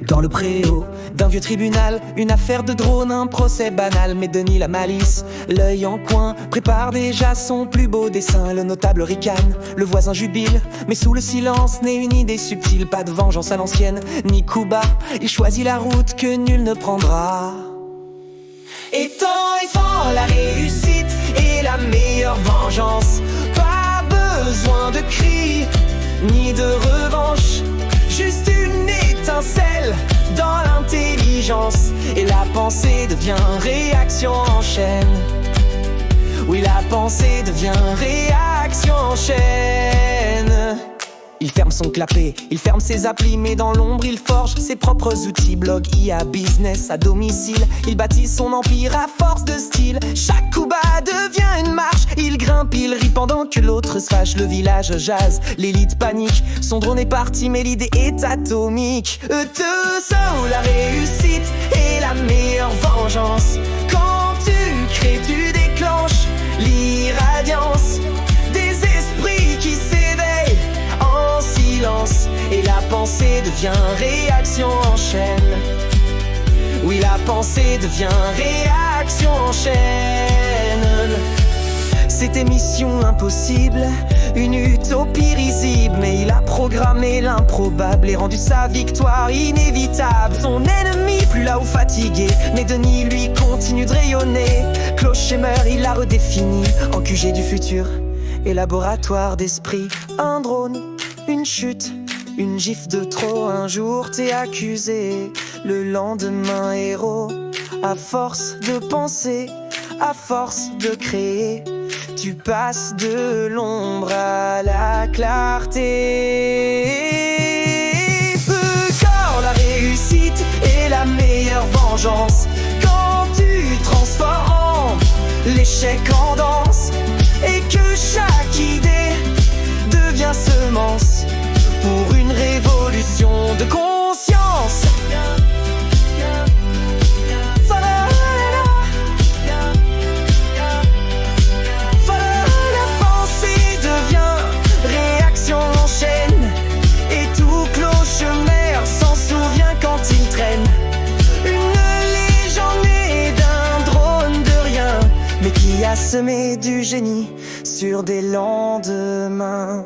Dans le préau d'un vieux tribunal, une affaire de drone, un procès banal. Mais Denis la malice, l'œil en coin, prépare déjà son plus beau dessin. Le notable ricane, le voisin jubile, mais sous le silence naît une idée subtile. Pas de vengeance à l'ancienne, ni coup bas, il choisit la route que nul ne prendra. Étant enfant, la réussite est la meilleure vengeance. Pas besoin de cris, ni de revanche, juste une étincelle dans l'intelligence. Et la pensée devient réaction en chaîne. Oui, la pensée devient réaction en chaîne. Il ferme son clapet, il ferme ses applis, mais dans l'ombre il forge ses propres outils. Blog, IA, business, à domicile, il bâtit son empire à force de style. Chaque coup bas devient une marche, il grimpe, il rit pendant que l'autre se fâche. Le village jase, l'élite panique, son drone est parti mais l'idée est atomique. Tout ça où la réussite est la meilleure vengeance. Quand tu crées, tu déclenches l'irradiance des esprits qui s'éveillent en silence. Et la pensée devient réaction en chaîne. Oui, la pensée devient réaction en chaîne. C'était mission impossible, une utopie risible. Mais il a programmé l'improbable et rendu sa victoire inévitable. Son ennemi plus là où fatigué, mais Denis lui continue de rayonner. Clocher meurt, il l'a redéfini en QG du futur et laboratoire d'esprit. Un drone, une chute, une gifle de trop. Un jour t'es accusé, le lendemain héros. À force de penser, à force de créer, tu passes de l'ombre à la clarté. Quand la réussite est la meilleure vengeance. Quand tu transformes l'échec en danse et que chaque idée devient semence pour une révolution de conscience. La pensée devient réaction en chaîne et tout cloche-mère s'en souvient quand il traîne. Une légende née d'un drone de rien, mais qui a semé du génie sur des lendemains.